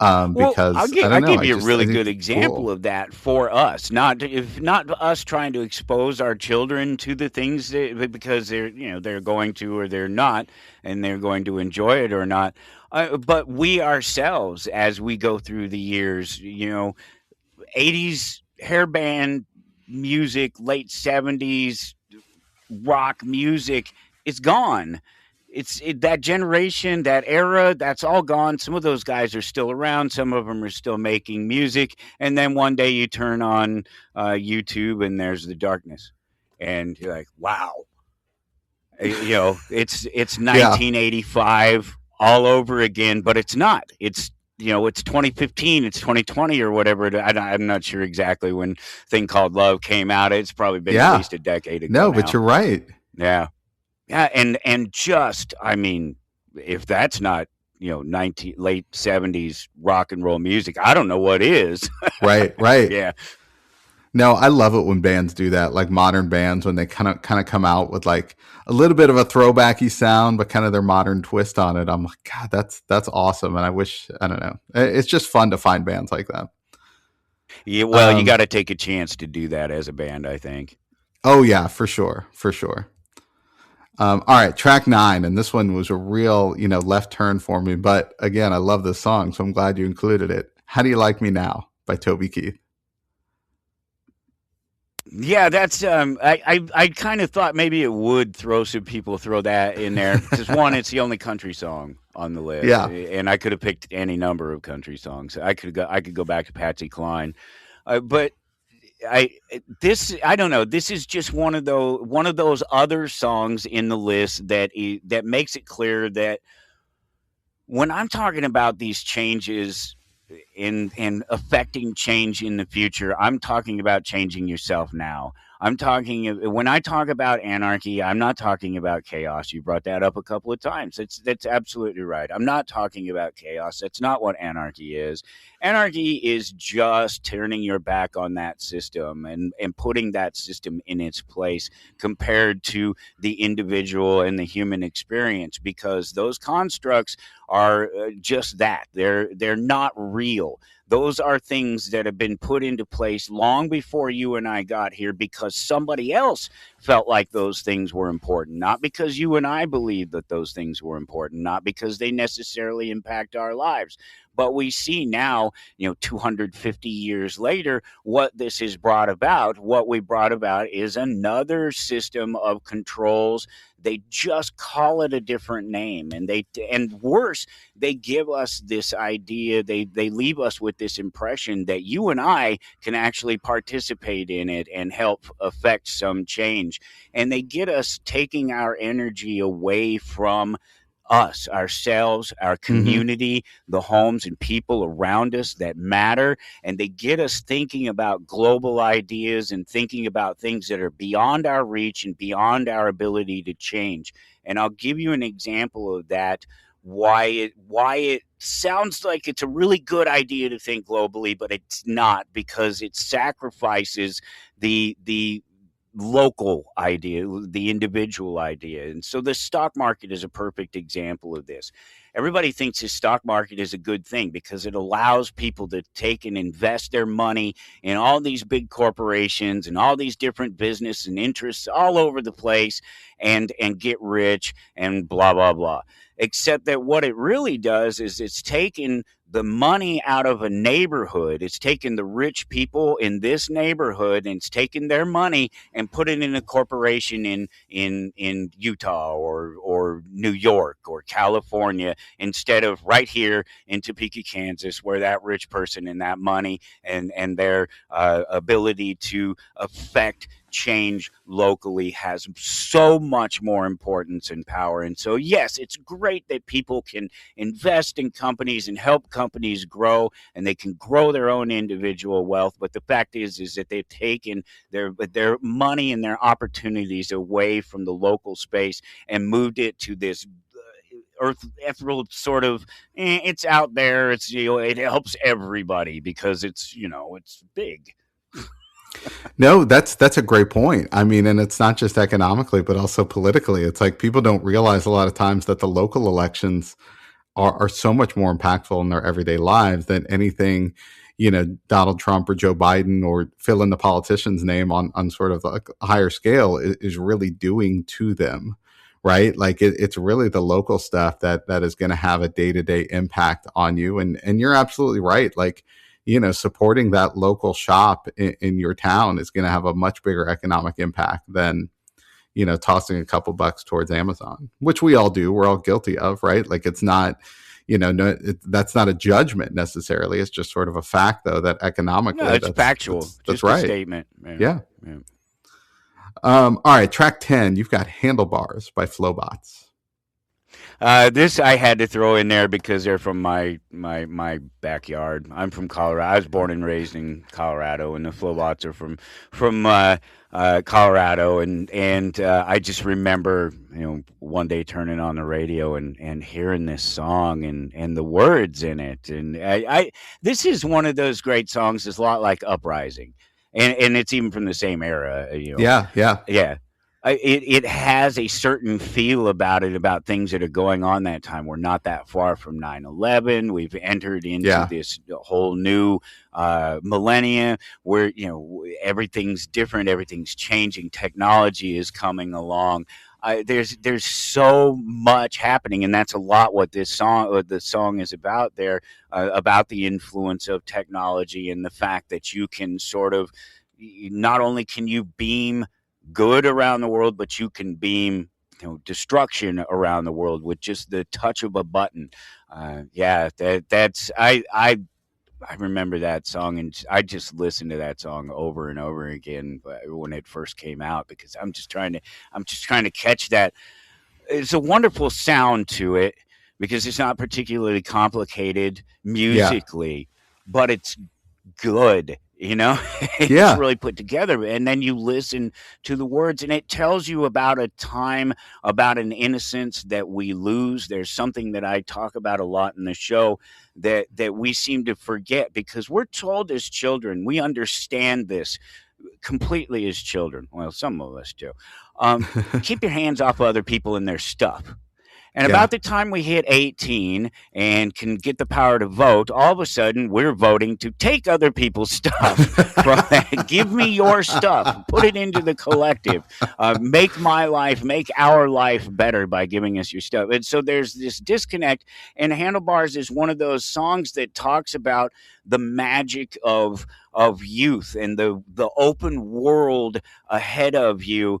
Well, I'll Because I give don't I'll know, give you a I really think good it's example cool. of that for us. Not us trying to expose our children to the things because they're going to, or they're not, and they're going to enjoy it or not. But we ourselves, as we go through the years, 80s hair band music, late 70s rock music is gone. that generation, that era, that's all gone. Some of those guys are still around. Some of them are still making music. And then one day you turn on YouTube and there's the darkness, and you're like, wow, it's Yeah. 1985 all over again, but it's not. It's 2015, it's 2020 or whatever. I'm not sure exactly when Thing Called Love came out. It's probably been at Yeah. least a decade ago No, but now. you're right. Yeah. Yeah, and just, I mean, if that's not, 19 late 70s rock and roll music, I don't know what is. Right. Right. Yeah. No, I love it when bands do that, like modern bands when they kind of come out with like a little bit of a throwbacky sound, but kind of their modern twist on it. I'm like, God, that's awesome, and I wish I don't know. It's just fun to find bands like that. Yeah, well, you got Um, to take a chance to do that as a band, I think. oh yeah, for sure, for sure. All right, track 9, and this one was a real left turn for me, but again, I love this song, so I'm glad you included it. How Do You Like Me Now by Toby Keith. Yeah, that's I kind of thought maybe it would throw that in there because one, it's the only country song on the list, Yeah, and I could have picked any number of country songs. I could go back to Patsy Cline, but I I don't know. This is just one of those other songs in the list that makes it clear that when I'm talking about these changes in affecting change in the future, I'm talking about changing yourself now. I'm talking when I talk about anarchy, I'm not talking about chaos. You brought that up a couple of times. That's absolutely right. I'm not talking about chaos. That's not what anarchy is. Anarchy is just turning your back on that system and putting that system in its place compared to the individual and the human experience, because those constructs are just that. They're not real. Those are things that have been put into place long before you and I got here because somebody else felt like those things were important, not because you and I believe that those things were important, not because they necessarily impact our lives. But we see now, 250 years later, what this has brought about. What we brought about is another system of controls. They just call it a different name, and worse, they give us this idea. They leave us with this impression that you and I can actually participate in it and help affect some change. And they get us taking our energy away from us, ourselves, our hmm community, the homes and people around us that matter. And they get us thinking about global ideas and thinking about things that are beyond our reach and beyond our ability to change. And I'll give you an example of that. Why it sounds like it's a really good idea to think globally, but it's not, because it sacrifices the local idea, the individual idea. And so the stock market is a perfect example of this. Everybody thinks the stock market is a good thing because it allows people to take and invest their money in all these big corporations and all these different business and interests all over the place and get rich and blah blah blah. Except that what it really does is it's taken the money out of a neighborhood. It's taken the rich people in this neighborhood and it's taken their money and put it in a corporation in Utah or New York or California, instead of right here in Topeka, Kansas, where that rich person and that money and their ability to affect change locally has so much more importance and power. And so, yes, it's great that people can invest in companies and help companies grow, and they can grow their own individual wealth. But the fact is that they've taken their money and their opportunities away from the local space and moved it to this earthly sort of, it's out there. It's, it helps everybody because it's big. No, that's a great point. I mean, and it's not just economically, but also politically. It's like people don't realize a lot of times that the local elections are so much more impactful in their everyday lives than anything, Donald Trump or Joe Biden or fill in the politician's name on sort of like a higher scale is really doing to them. Right. Like it's really the local stuff that is going to have a day to day impact on you. And you're absolutely right. Like, supporting that local shop in your town is going to have a much bigger economic impact than, tossing a couple bucks towards Amazon, which we all do. We're all guilty of, right? Like it's not, no, that's not a judgment necessarily. It's just sort of a fact, though, that No, economically, it's that's factual, that's just a right. statement. Yeah. Yeah. Yeah. All right, track 10. You've got "Handlebars" by Flobots. This I had to throw in there because they're from my backyard. I'm from Colorado. I was born and raised in Colorado, and the Flobots are from Colorado, and I just remember one day turning on the radio and hearing this song and the words in it, and I this is one of those great songs. It's a lot like Uprising, and it's even from the same era. Yeah, yeah, Yeah. It has a certain feel about it, about things that are going on that time. We're not that far from 9/11. We've entered into yeah, this whole new millennia where, everything's different, everything's changing, technology is coming along. There's so much happening, and that's a lot what the song is about there, about the influence of technology and the fact that you can sort of, not only can you beam good around the world, but you can beam destruction around the world with just the touch of a button. Yeah, that's I remember that song, and I just listened to that song over and over again when it first came out, because I'm just trying to catch that. It's a wonderful sound to it because it's not particularly complicated yeah, musically, but it's good. It's yeah, really put together, and then you listen to the words, and it tells you about a time, about an innocence that we lose. There's something that I talk about a lot in the show that we seem to forget, because we're told as children, we understand this completely as children. Well, some of us do. Keep your hands off other people and their stuff. And yeah. about the time we hit 18 and can get the power to vote, all of a sudden we're voting to take other people's stuff. Give me your stuff, put it into the collective, make my life, make our life better by giving us your stuff. And so there's this disconnect. And Handlebars is one of those songs that talks about the magic of youth and the open world ahead of you,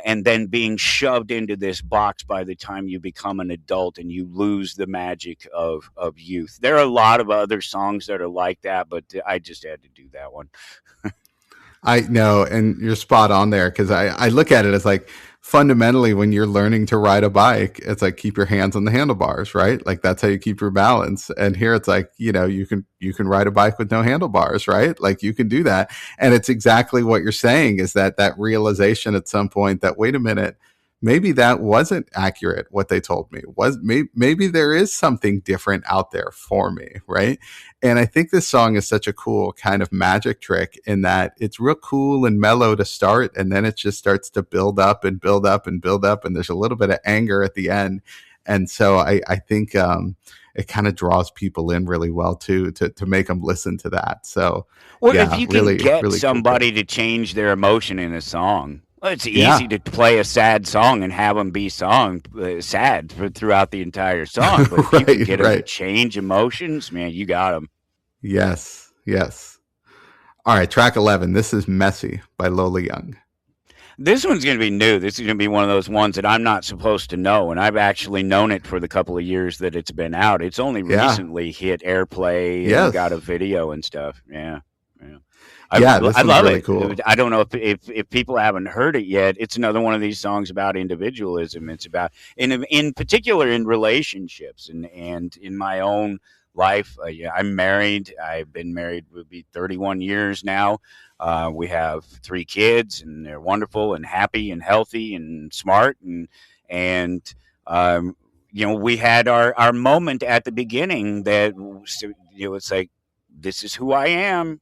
and then being shoved into this box by the time you become an adult and you lose the magic of youth. There are a lot of other songs that are like that, but I just had to do that one. I know, and you're spot on there, because I look at it as like, fundamentally, when you're learning to ride a bike, it's like, keep your hands on the handlebars, right? Like that's how you keep your balance. And here it's like, you can ride a bike with no handlebars, right? Like you can do that. And it's exactly what you're saying, is that realization at some point that, wait a minute, maybe that wasn't accurate, what they told me. Maybe there is something different out there for me, right? And I think this song is such a cool kind of magic trick, in that it's real cool and mellow to start, and then it just starts to build up and build up and build up, and there's a little bit of anger at the end. And so I think it kind of draws people in really well too, to make them listen to that. So Well, if yeah, you can really, get really cool pick. somebody to change their emotion in a song, well, it's easy Yeah. to play a sad song and have them be sad throughout the entire song. But if you can Right, get them to right. change emotions, man, you got them. Yes, yes. All right, track 11. This is "Messy" by Lola Young. This one's going to be new. This is going to be one of those ones that I'm not supposed to know, and I've actually known it for the couple of years that it's been out. It's only Yeah. recently hit airplay and got a Yes. video and stuff. Yeah, yeah. Yeah, I this one's love really it. cool. I don't know if people haven't heard it yet. It's another one of these songs about individualism. It's about, in particular, in relationships and in my own life. Yeah, I'm married. I've been married, would be 31 years now. We have 3 kids, and they're wonderful and happy and healthy and smart, and um, we had our moment at the beginning that, it's like, this is who I am.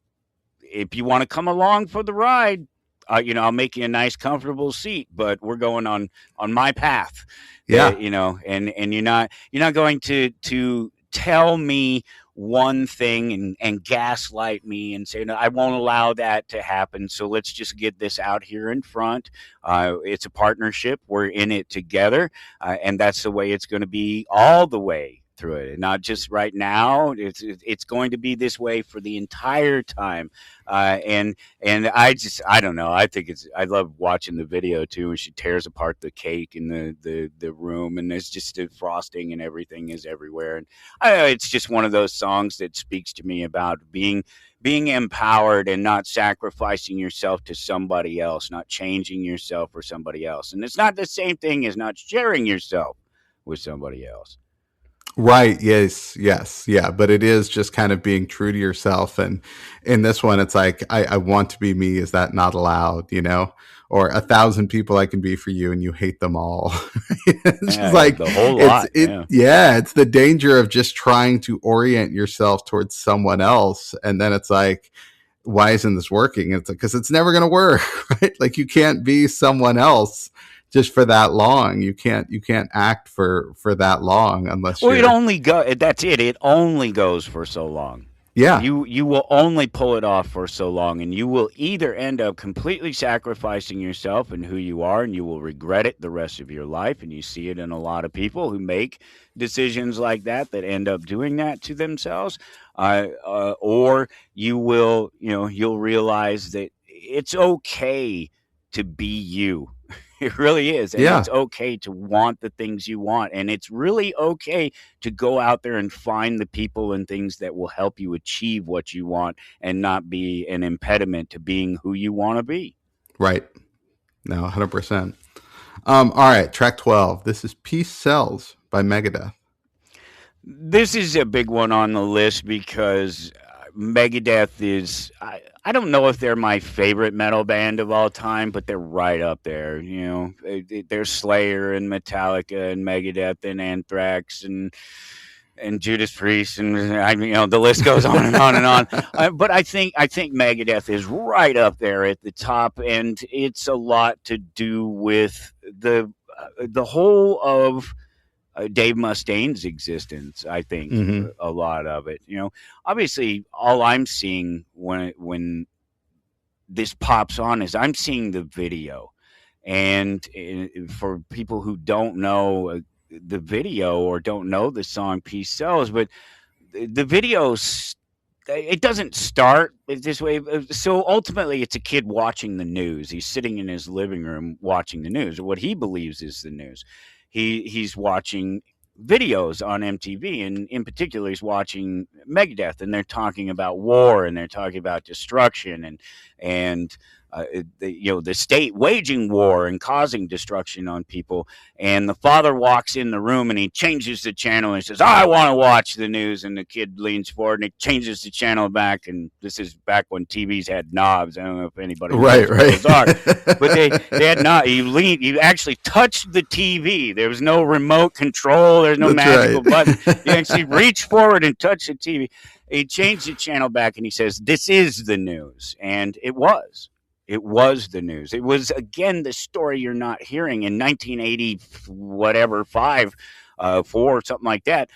If you want to come along for the ride, I'll make you a nice, comfortable seat, but we're going on my path. Yeah. And you're not going to tell me one thing and gaslight me and say, no, I won't allow that to happen. So let's just get this out here in front. It's a partnership. We're in it together, and that's the way it's going to be all the way through it, and not just right now. It's going to be this way for the entire time. And I don't know. I love watching the video too, when she tears apart the cake in the room, and there's just the frosting and everything is everywhere. And it's just one of those songs that speaks to me about being empowered and not sacrificing yourself to somebody else, not changing yourself for somebody else. And it's not the same thing as not sharing yourself with somebody else. Right. Yes. Yes. Yeah. But it is just kind of being true to yourself. And in this one, it's like, I want to be me. Is that not allowed? Or 1,000 people I can be for you and you hate them all. It's just Yeah, like, the whole lot. Yeah. yeah, it's the danger of just trying to orient yourself towards someone else. And then it's like, why isn't this working? It's like, because it's never going to work, right? Like you can't be someone else just for that long. You can't act for that long unless Well, it you're, only go. That's it. It only goes for so long. yeah, You will only pull it off for so long, and you will either end up completely sacrificing yourself and who you are, and you will regret it the rest of your life. And you see it in a lot of people who make decisions like that end up doing that to themselves. Or you'll realize that it's okay to be you. It really is. And yeah, it's okay to want the things you want. And it's really okay to go out there and find the people and things that will help you achieve what you want and not be an impediment to being who you want to be. right. No, 100%. All right, track 12. This is Peace Sells by Megadeth. This is a big one on the list because Megadeth is. I don't know if they're my favorite metal band of all time, but they're right up there. They're Slayer and Metallica and Megadeth and Anthrax and Judas Priest, and the list goes on and on and on. But I think Megadeth is right up there at the top, and it's a lot to do with the whole of Dave Mustaine's existence. I think Mm-hmm. a lot of it. Obviously, all I'm seeing when this pops on is I'm seeing the video, and for people who don't know the video or don't know the song "Peace Sells," but the video, it doesn't start this way. So ultimately, it's a kid watching the news. He's sitting in his living room watching the news, or what he believes is the news. He's watching videos on MTV, and in particular, he's watching Megadeth, and they're talking about war, and they're talking about destruction, and the state waging war and causing destruction on people. And the father walks in the room and he changes the channel and he says, "I want to watch the news." And the kid leans forward and he changes the channel back. And this is back when TVs had knobs. I don't know if anybody Right, knows what right. those are, but they had not. You actually touched the TV. There was no remote control. There's no That's right. magical button. You actually reach forward and touch the TV. He changed the channel back and he says, "This is the news," and it was. It was the news. It was again the story you're not hearing in 1980, whatever, 5, 4, something like that.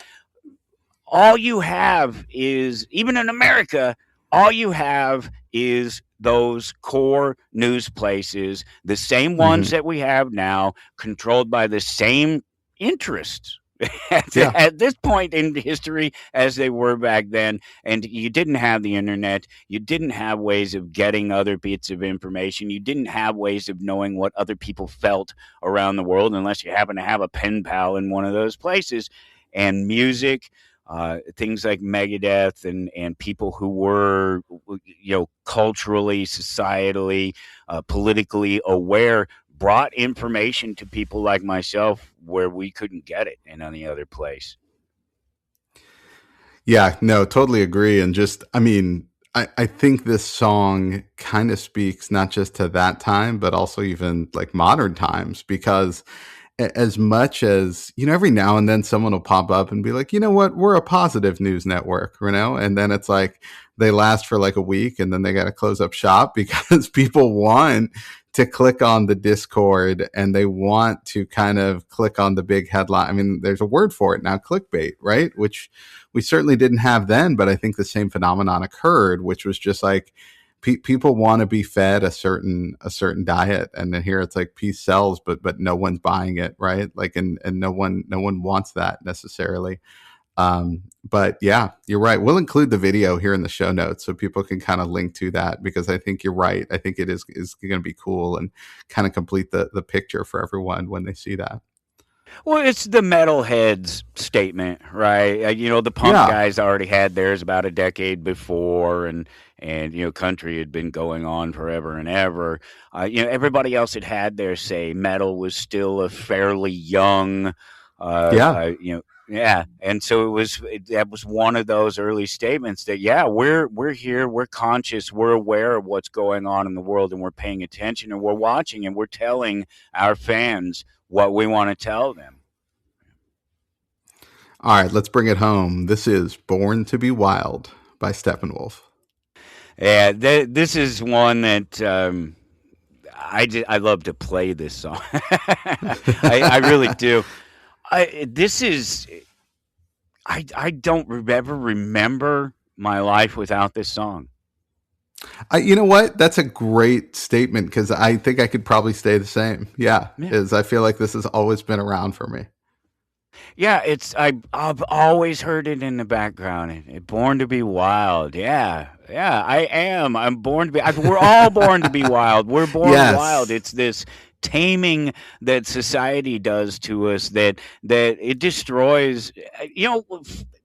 All you have is, even in America, all you have is those core news places, the same ones Mm-hmm. that we have now, controlled by the same interests Yeah, at this point in history as they were back then. And you didn't have the internet. You didn't have ways of getting other bits of information. You didn't have ways of knowing what other people felt around the world unless you happen to have a pen pal in one of those places. And music, things like Megadeth and people who were, culturally, societally, politically aware, brought information to people like myself where we couldn't get it in any other place. yeah, no, totally agree. And just, I mean, I think this song kind of speaks not just to that time, but also even like modern times, because as much as, every now and then someone will pop up and be like, you know what, we're a positive news network, and then it's like they last for like a week and then they got to close up shop because people want to click on the Discord and they want to kind of click on the big headline. I mean, there's a word for it now, clickbait, right? Which we certainly didn't have then, but I think the same phenomenon occurred, which was just like, people want to be fed a certain diet, and then here it's like peace sells, but no one's buying it, right? Like, and no one wants that necessarily. But yeah, you're right. We'll include the video here in the show notes so people can kind of link to that, because I think you're right. I think it is going to be cool and kind of complete the picture for everyone when they see that. Well, it's the metalheads statement, right? The punk Yeah. guys already had theirs about a decade before, and country had been going on forever and ever. Everybody else had their say. Metal was still a fairly young, Yeah. yeah, and so that was one of those early statements that, yeah, we're here, we're conscious, we're aware of what's going on in the world, and we're paying attention, and we're watching, and we're telling our fans what we want to tell them. All right, let's bring it home. This is Born to Be Wild by Steppenwolf. Yeah, this is one that I love to play this song. I really do. I don't ever remember my life without this song. You know what? That's a great statement, because I think I could probably stay the same. Yeah, Yeah. is I feel like this has always been around for me. Yeah, I've always heard it in the background. Born to be wild. Yeah, yeah, I am. I'm born to be. We're all born to be wild. We're born wild. Yes. It's this taming that society does to us that it destroys.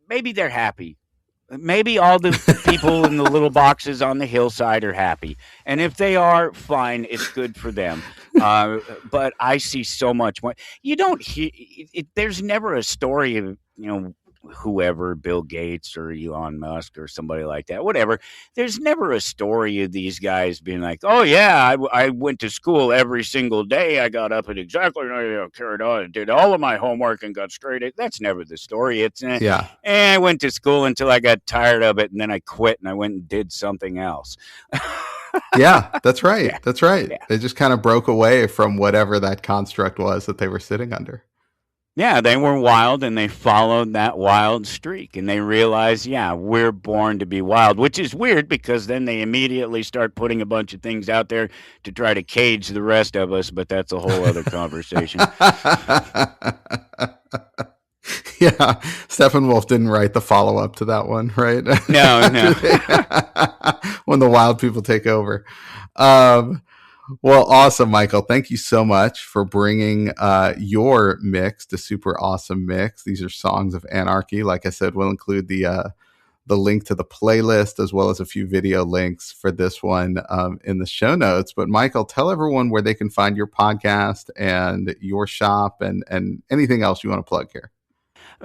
Maybe they're happy. Maybe all the people in the little boxes on the hillside are happy, and if they are, fine. It's good for them. But I see so much more. You don't hear. There's never a story of whoever, Bill Gates or Elon Musk or somebody like that, whatever. There's never a story of these guys being like, oh yeah, I went to school every single day. I got up at exactly, carried on and did all of my homework and got straight A. That's never the story. It's Yeah. I went to school until I got tired of it, and then I quit and I went and did something else. Yeah, that's right. Yeah, That's right. yeah. They just kind of broke away from whatever that construct was that they were sitting under. Yeah, they were wild, and they followed that wild streak, and they realized, yeah, we're born to be wild, which is weird because then they immediately start putting a bunch of things out there to try to cage the rest of us, but that's a whole other conversation. Yeah, Steppenwolf didn't write the follow up to that one, right? No. When the wild people take over. Um, well, awesome, Michael. Thank you so much for bringing your mix, the super awesome mix. These are songs of Anarchy. Like I said, we'll include the link to the playlist as well as a few video links for this one in the show notes. But Michael, tell everyone where they can find your podcast and your shop and anything else you want to plug here.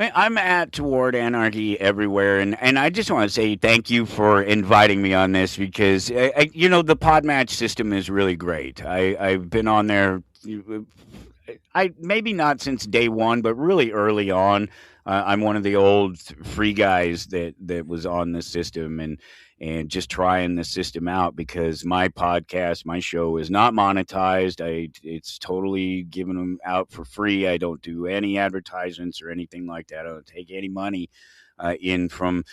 I'm at Toward Anarchy everywhere, and I just want to say thank you for inviting me on this because the Podmatch system is really great. I've been on there, I maybe not since day one, but really early on. I'm one of the old free guys that was on the system and just trying the system out because my podcast, my show is not monetized. It's totally given them out for free. I don't do any advertisements or anything like that. I don't take any money in from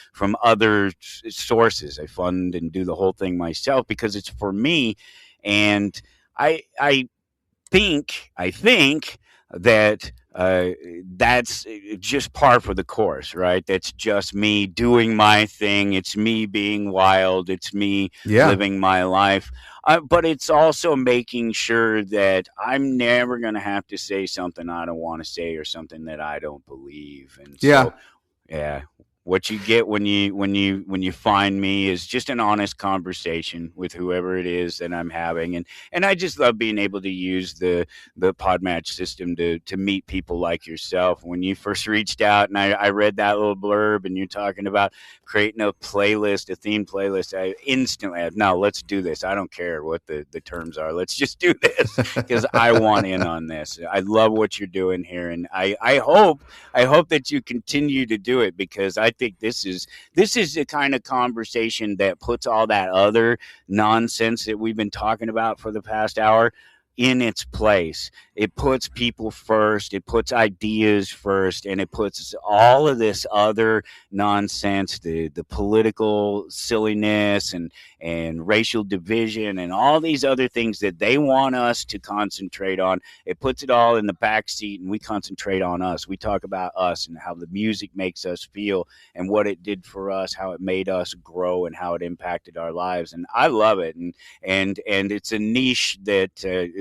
other sources. I fund and do the whole thing myself because it's for me, and I think that that's just par for the course, right? That's just me doing my thing. It's me being wild. It's me living my life. But it's also making sure that I'm never going to have to say something I don't want to say or something that I don't believe. And so, yeah. What you get when you find me is just an honest conversation with whoever it is that I'm having, and I just love being able to use the Podmatch system to meet people like yourself. When you first reached out and I read that little blurb and you're talking about creating a playlist, a theme playlist, I instantly no, let's do this. I don't care what the terms are. Let's just do this because I want in on this. I love what you're doing here, and I hope that you continue to do it because I think this is the kind of conversation that puts all that other nonsense that we've been talking about for the past hour in its place. It puts people first, it puts ideas first, and it puts all of this other nonsense, the political silliness and racial division and all these other things that they want us to concentrate on. It puts it all in the back seat, and we concentrate on us. We talk about us and how the music makes us feel and what it did for us, how it made us grow, and how it impacted our lives. And I love it. And it's a niche that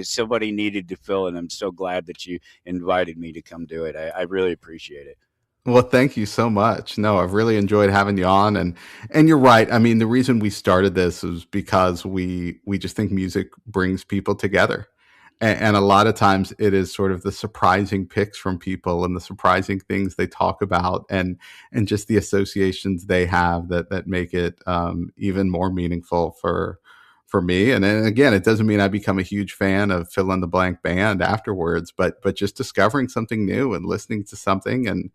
somebody needed to fill, and I'm so glad that you invited me to come do it. I really appreciate it. Well, thank you so much. No, I've really enjoyed having you on, and you're right. I mean, the reason we started this was because we just think music brings people together, and a lot of times it is sort of the surprising picks from people and the surprising things they talk about, and just the associations they have that make it even more meaningful for me. And then again, it doesn't mean I become a huge fan of fill in the blank band afterwards, but just discovering something new and listening to something and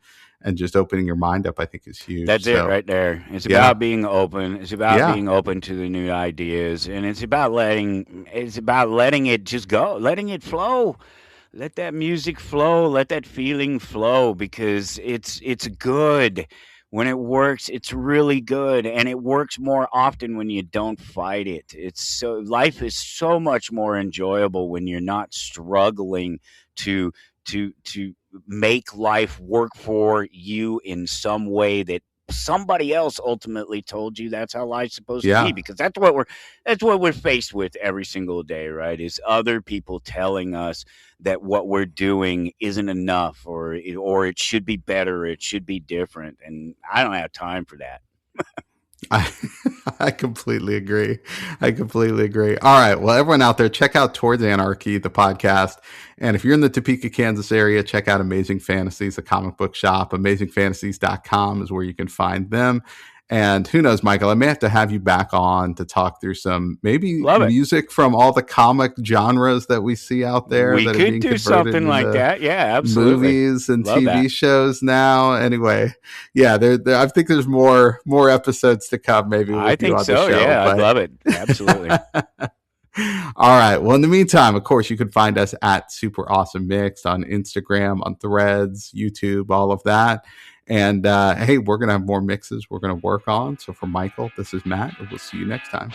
just opening your mind up, I think is huge. That's it So right there. It's yeah, about being open. It's about yeah. being open to the new ideas, and it's about letting it just go, letting it flow. Let that music flow, let that feeling flow, because it's good. When it works, it's really good, and it works more often when you don't fight it. It's so Life is so much more enjoyable when you're not struggling to to make life work for you in some way that somebody else ultimately told you that's how life's supposed to be, Yeah. because that's what we're faced with every single day, right? Is other people telling us that what we're doing isn't enough, or it should be better, it should be different, and I don't have time for that. I I completely agree. I completely agree. All right. Well, everyone out there, check out Towards Anarchy, the podcast. And if you're in the Topeka, Kansas area, check out Amazing Fantasies, a comic book shop. AmazingFantasies.com is where you can find them. And who knows, Michael, I may have to have you back on to talk through some maybe Love it. music from all the comic genres that we see out there We that are could being do converted something like into that. Yeah, absolutely. movies and Love TV that. shows now. Anyway, yeah, I think there's more episodes to come, maybe I with you think on the so. show. Yeah, I'd But love it. Absolutely. all right. Well, in the meantime, of course, you can find us at Super Awesome Mixed on Instagram, on Threads, YouTube, all of that. And hey, we're gonna have more mixes we're gonna work on. So for Michael, this is Matt, and we'll see you next time.